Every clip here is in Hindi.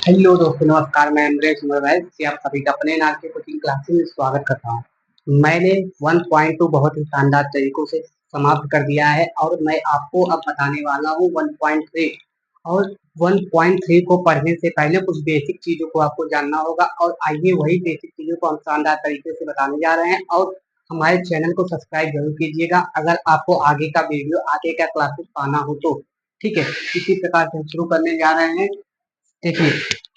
हेलो दोस्तों, नमस्कार। मैं अमरेश मोबाइल से आप सभी का अपने नाम के कोचिंग क्लासेस में स्वागत करता हूँ। मैंने 1.2 बहुत ही शानदार तरीकों से समाप्त कर दिया है और मैं आपको अब बताने वाला हूँ 1.3। और 1.3 को पढ़ने से पहले कुछ बेसिक चीजों को आपको जानना होगा और आइए वही बेसिक चीजों को हम शानदार तरीके से बताने जा रहे हैं। और हमारे चैनल को सब्सक्राइब जरूर कीजिएगा अगर आपको आगे का वीडियो, आगे का क्लासेस पाना हो तो। ठीक है, इसी प्रकार से हम शुरू करने जा रहे हैं। देखिए,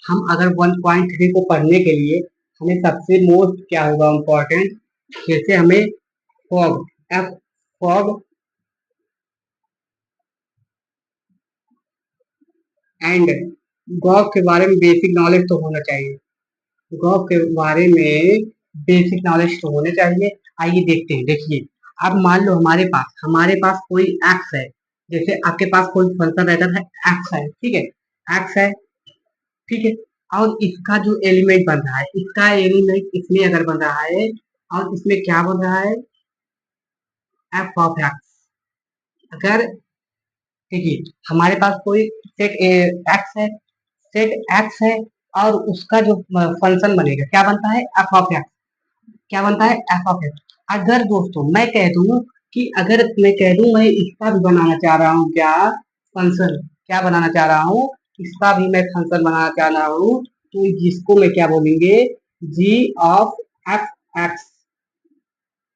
हम अगर 1.3 को पढ़ने के लिए हमें सबसे मोस्ट क्या होगा इम्पोर्टेंट, जैसे हमें fog, F fog and Gogh के बारे में बेसिक नॉलेज तो होना चाहिए। गॉग के बारे में बेसिक नॉलेज तो होने चाहिए। आइए देखते हैं। देखिए, अब मान लो हमारे पास कोई एक्स है। जैसे आपके पास कोई फंक्शन रहता है, एक्स है, ठीक है, एक्स है, ठीक है। और इसका जो एलिमेंट बन रहा है, इसका एलिमेंट इसमें अगर बन रहा है और इसमें क्या बन रहा है, एफ ऑफ एक्स। अगर देखिए, हमारे पास कोई सेट एक्स है, सेट एक्स है, और उसका जो फंक्शन बनेगा क्या बनता है, एफ ऑफ एक्स। क्या बनता है, एफ ऑफ एक्स। अगर दोस्तों मैं कह दूं कि अगर मैं कह दूं मैं इसका भी बनाना चाह रहा हूँ, क्या फंक्शन, क्या बनाना चाह रहा हूँ, इसका भी मैं फंक्शन बनाना चाह रहा हूँ, तो जिसको मैं क्या बोलेंगे, जी ऑफ एफ एक्स।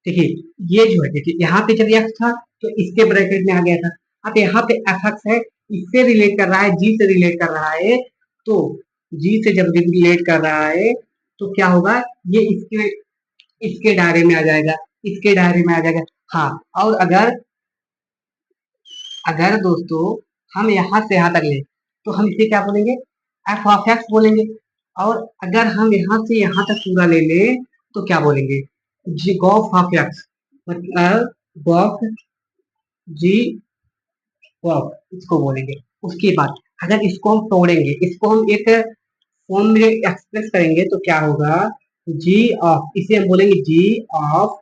देखिए, ये जो है, देखिए यहाँ पे जब एक्स था तो इसके ब्रैकेट में आ गया था। अब यहाँ पे एफ एक्स है, इससे रिलेट कर रहा है, जी से रिलेट कर रहा है, तो जी से जब रिलेट कर रहा है तो क्या होगा, ये इसके इसके दायरे में आ जाएगा, इसके दायरे में आ जाएगा। हाँ, और अगर अगर दोस्तों हम यहाँ से यहाँ तक ले तो हम इसे क्या बोलेंगे, एफ ऑफ एक्स बोलेंगे। और अगर हम यहाँ से यहाँ तक पूरा ले ले तो क्या बोलेंगे, जी गॉफ ऑफ एक्स, मतलब गॉफ, जी गॉफ इसको बोलेंगे। उसके बाद अगर इसको हम तोड़ेंगे, इसको हम एक फॉर्म में एक्सप्रेस करेंगे तो क्या होगा, जी ऑफ, इसे हम बोलेंगे जी ऑफ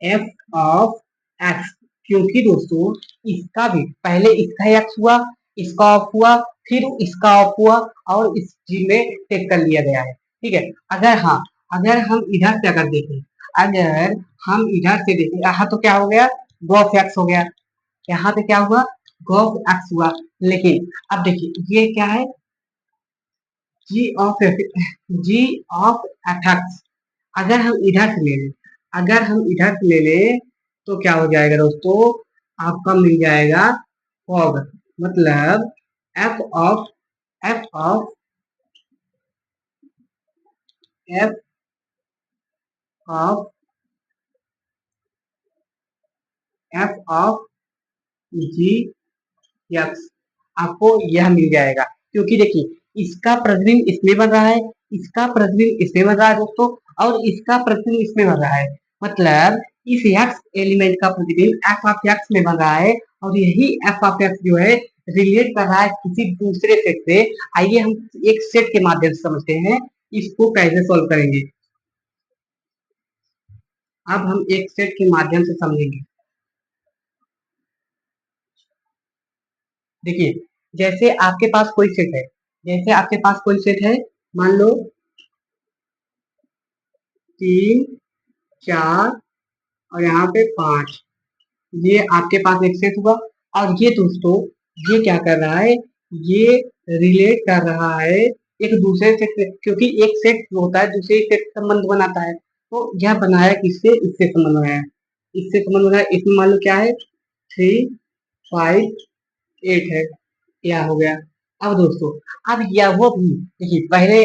एफ ऑफ एक्स। क्योंकि दोस्तों इसका भी पहले इसका एक्स हुआ, इसका ऑफ हुआ, फिर इसका ऑफ हुआ, और इस जी में टेक कर लिया गया है। ठीक है। अगर हाँ, अगर हम इधर से अगर देखें, अगर हम इधर से देखें, यहाँ तो क्या हो गया, गॉफ एक्स हो गया, यहाँ पे क्या हुआ, गॉफ एक्स हुआ। लेकिन अब देखिए ये क्या है, g of g of f x. अगर हम इधर से ले लें, अगर हम इधर से ले लें तो क्या हो जाएगा दोस्तों, आपका मिल जाएगा फॉग, मतलब F of F of F of F of G X, आपको यह मिल जाएगा। क्योंकि देखिए इसका प्रतिबिंब इसमें बन रहा है, इसका प्रतिबिंब इसमें बन रहा है दोस्तों, और इसका प्रतिबिंब इसमें बन रहा है। मतलब इस एक्स एलिमेंट का प्रतिबिंब एफ ऑफ एक्स में बन रहा है, और यही एफ ऑफ एक्स जो है रिलेट कर रहा है किसी दूसरे सेट से। आइए हम एक सेट के माध्यम से समझते हैं, इसको कैसे सॉल्व करेंगे। अब हम एक सेट के माध्यम से समझेंगे। देखिए, जैसे आपके पास कोई सेट है, जैसे आपके पास कोई सेट है, मान लो 3, 4 और यहाँ पे 5, ये आपके पास एक सेट हुआ। और ये दोस्तों, ये क्या कर रहा है, ये रिलेट कर रहा है एक दूसरे सेट से, क्योंकि एक सेट जो होता है दूसरे सेट से संबंध बनाता है। तो यह बनाया किससे, इससे संबंध बनाया, इससे संबंध बनाया। इसमें मान लो क्या है, 3, 5, 8 है, यह हो गया। अब दोस्तों, अब यह वो भी देखिए, पहले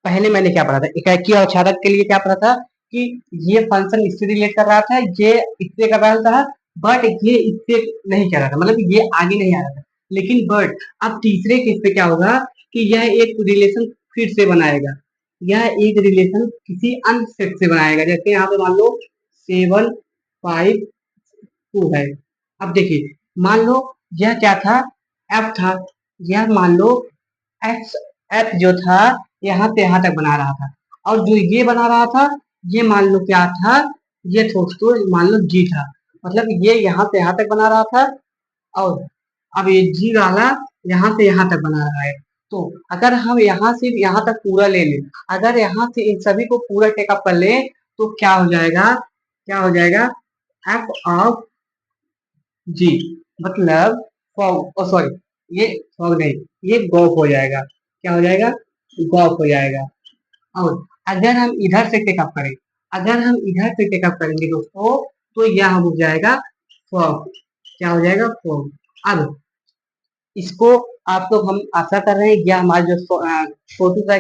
पहले मैंने क्या पढ़ा था, इकाई और छात्रक के लिए क्या पढ़ा था कि ये फंक्शन इससे रिलेट कर रहा था, ये इससे कर रहा था, बट ये इससे नहीं कर रहा था, मतलब ये आगे नहीं आ रहा था। लेकिन बट अब तीसरे केस पे क्या होगा कि यह एक रिलेशन फिर से बनाएगा, यह एक रिलेशन किसी अन्य सेट से बनाएगा। जैसे यहाँ पे मान लो 7, 5, 2 है। अब देखिए, मान लो यह क्या था, एफ था, यह मान लो एफ एफ जो था यहाँ से यहाँ तक बना रहा था, और जो ये बना रहा था ये मान लो क्या था, ये दोस्तों मान लो जी था। मतलब ये यहाँ से यहाँ तक बना रहा था, और अब ये जी वाला यहाँ से यहाँ तक बना रहा है। तो अगर हम यहाँ से यहाँ तक पूरा ले लें, अगर यहाँ से इन सभी को पूरा टेकअप कर लें तो क्या हो जाएगा, क्या हो जाएगा, एफ ऑफ जी, मतलब फॉग, सॉरी, ये फॉग नहीं, ये गॉफ हो जाएगा। क्या हो जाएगा, गॉफ हो जाएगा। और अगर हम इधर से टेकअप करें, अगर हम इधर से टेकअप करेंगे दोस्तों, तो यह हो जाएगा फॉग। क्या हो जाएगा, फॉग। अब इसको आप लोग, हम आशा कर रहे हैं यह हमारा जो छोटू सा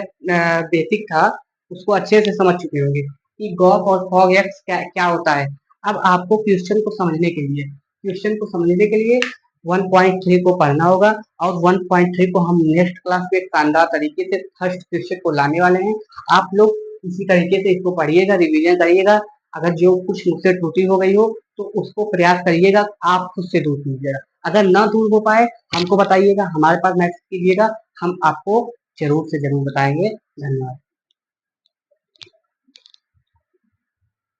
बेसिक था उसको अच्छे से समझ चुके होंगे कि गॉफ और फॉग एक्स क्या क्या होता है। अब आपको क्वेश्चन को समझने के लिए, क्वेश्चन को समझने के लिए 1.3 को पढ़ना होगा, और 1.3 को हम नेक्स्ट क्लास में शानदार तरीके से फर्स्ट क्वेश्चन को लाने वाले हैं। आप लोग इसी तरीके से इसको पढ़िएगा, रिवीजन करिएगा। अगर जो कुछ मुझसे त्रुटि हो गई हो तो उसको प्रयास करिएगा, आप खुद से दूर कीजिएगा। अगर ना दूर हो पाए हमको बताइएगा, हमारे पास मैसेज कीजिएगा, हम आपको जरूर से जरूर बताएंगे। धन्यवाद।